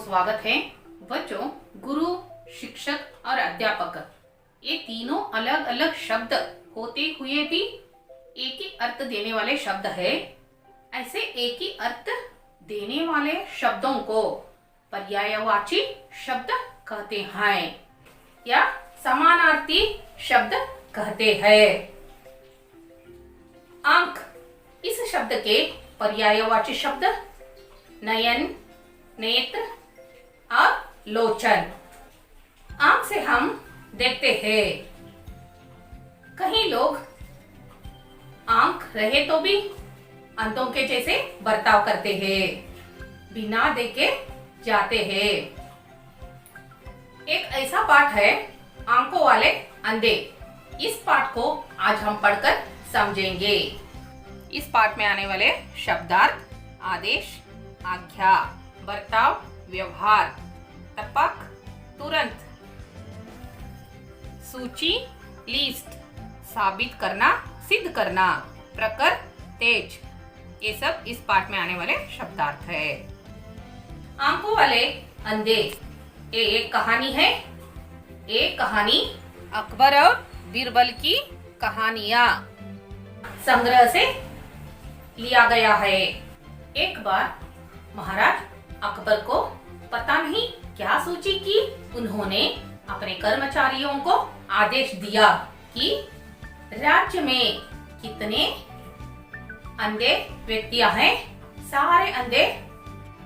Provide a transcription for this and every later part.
स्वागत है। बच्चों, गुरु, शिक्षक और अध्यापक ये तीनों अलग अलग शब्द होते हुए भी एक ही अर्थ देने वाले शब्द है। ऐसे एक ही अर्थ देने वाले शब्दों को पर्यायवाची शब्द कहते हैं या समानार्थी शब्द कहते हैं। आंख, इस शब्द के पर्यायवाची शब्द नयन, नेत्र और लोचन। आंख से हम देखते हैं। कहीं लोग आंख रहे तो भी अंधों के जैसे बर्ताव करते हैं, बिना देखे जाते हैं। एक ऐसा पाठ है आंखों वाले अंधे। इस पाठ को आज हम पढ़कर समझेंगे। इस पाठ में आने वाले शब्दार्थ आदेश, आज्ञा, बर्ताव, व्यवहार, टपक, तुरंत, सूची, लिस्ट, साबित करना, सिद्ध करना, प्रकर, तेज, ये सब इस पाठ में आने वाले शब्दार्थ है। आंखों वाले अंधे, ये एक कहानी है। एक कहानी अकबर और बीरबल की कहानियां संग्रह से लिया गया है। एक बार महाराज अकबर को पता नहीं क्या सोची कि उन्होंने अपने कर्मचारियों को आदेश दिया कि राज्य में कितने अंधे व्यक्तियां हैं, सारे अंधे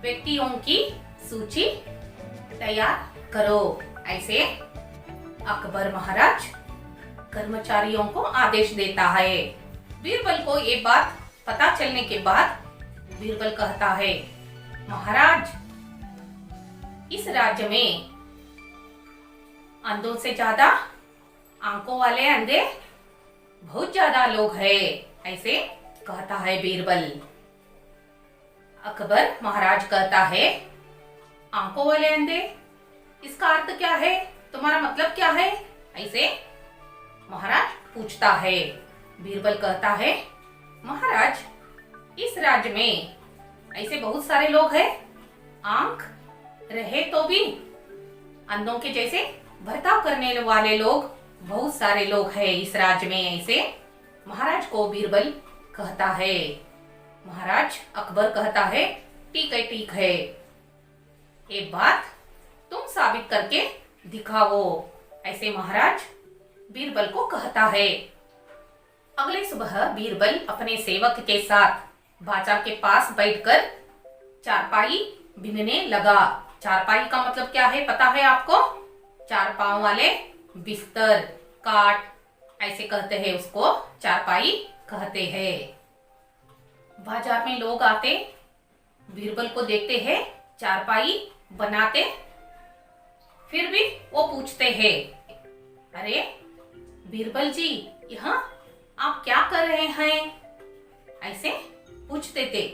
व्यक्तियों की सूची तैयार करो। ऐसे अकबर महाराज कर्मचारियों को आदेश देता है। बीरबल को ये बात पता चलने के बाद बीरबल कहता है, महाराज, इस राज्य में अंधों से ज्यादा आंखों वाले अंधे बहुत ज्यादा लोग हैं। ऐसे कहता है बीरबल। अकबर महाराज कहता है, आंखों वाले अंधे, इसका अर्थ क्या है? तुम्हारा मतलब क्या है? ऐसे महाराज पूछता है। बीरबल कहता है, महाराज, इस राज्य में ऐसे बहुत सारे लोग हैं, आंख रहे तो भी अंधों के जैसे बर्ताव करने वाले लोग बहुत सारे लोग हैं इस राज्य में। ऐसे महाराज को बीरबल कहता है। महाराज अकबर कहता है, ठीक है, ठीक है, एक बात तुम साबित करके दिखाओ। ऐसे महाराज बीरबल को कहता है। अगले सुबह बीरबल अपने सेवक के साथ बाजार के पास बैठकर चारपाई बिनने लगा। चारपाई का मतलब क्या है पता है आपको? चार पांव वाले बिस्तर, काट, ऐसे कहते हैं उसको चारपाई कहते हैं। बाजार में लोग आते, बीरबल को देखते हैं चारपाई बनाते, फिर भी वो पूछते हैं, अरे बीरबल जी, यहाँ आप क्या कर रहे हैं? ऐसे पूछते थे।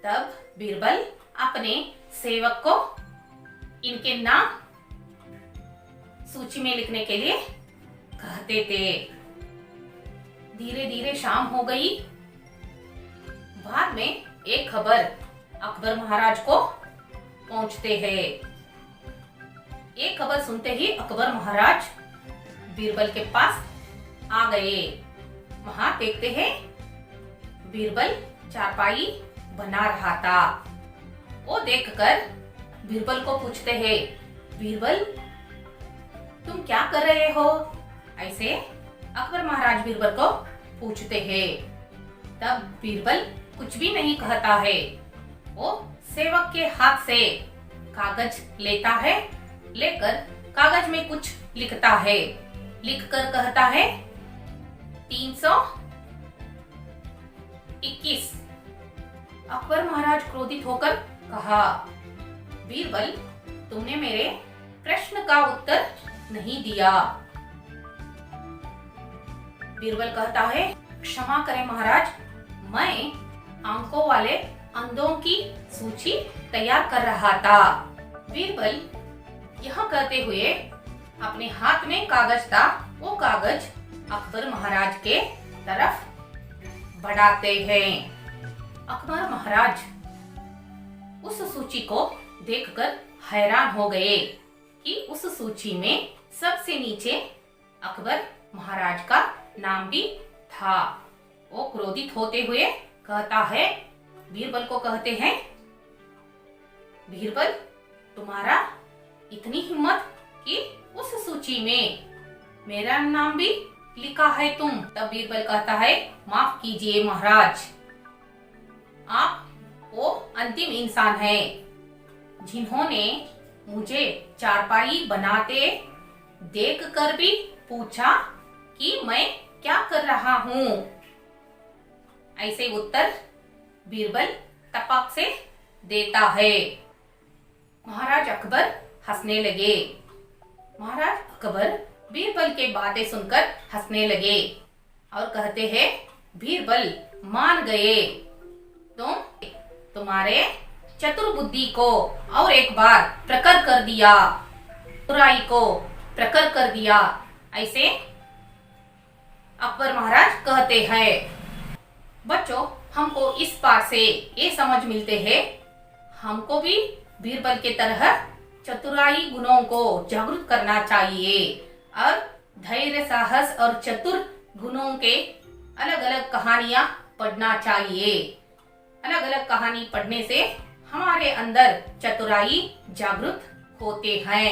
तब बीरबल अपने सेवक को इनके नाम सूची में लिखने के लिए कहते थे। धीरे धीरे शाम हो गई। बाद में एक खबर अकबर महाराज को पहुंचते हैं। एक खबर सुनते ही अकबर महाराज बीरबल के पास आ गए। वहां देखते हैं बीरबल चारपाई बना रहा था। वो देखकर बीरबल को पूछते हैं, बीरबल, तुम क्या कर रहे हो? ऐसे अकबर महाराज बीरबल को पूछते हैं। तब बीरबल कुछ भी नहीं कहता है। वो सेवक के हाथ से कागज लेता है, लेकर कागज में कुछ लिखता है। लिखकर कहता है, 321। अकबर महाराज क्रोधित होकर कहा, बीरबल, तुमने मेरे प्रश्न का उत्तर नहीं दिया। बीरबल कहता है, क्षमा करें महाराज, मैं आंखों वाले अंधों की सूची तैयार कर रहा था। बीरबल यह कहते हुए अपने हाथ में कागज था, वो कागज अकबर महाराज के तरफ बढ़ाते हैं। अकबर महाराज उस सूची को देखकर हैरान हो गए कि उस सूची में सबसे नीचे अकबर महाराज का नाम भी था। वो क्रोधित होते हुए कहता है, बीरबल को कहते हैं, बीरबल तुम्हारा इतनी हिम्मत कि उस सूची में मेरा नाम भी लिखा है तुम। तब बीरबल कहता है, माफ कीजिए महाराज, आप वो अंतिम इंसान हैं जिन्होंने मुझे चारपाई बनाते देख कर भी पूछा कि मैं क्या कर रहा हूँ। ऐसे उत्तर बीरबल तपाक से देता है। महाराज अकबर हंसने लगे। महाराज अकबर बीरबल के बातें सुनकर हंसने लगे और कहते हैं, बीरबल मान गए, तुम तुम्हारे चतुर बुद्धि को और एक बार प्रकट कर दिया, बुराई को प्रकट कर दिया। ऐसे अकबर महाराज कहते हैं। बच्चों, हमको इस पाठ से ये समझ मिलते हैं, हमको भी बीरबल के तरह चतुराई गुणों को जागृत करना चाहिए और धैर्य, साहस और चतुर गुणों के अलग अलग कहानियां पढ़ना चाहिए। अलग अलग कहानी पढ़ने से हमारे अंदर चतुराई जागृत होते हैं।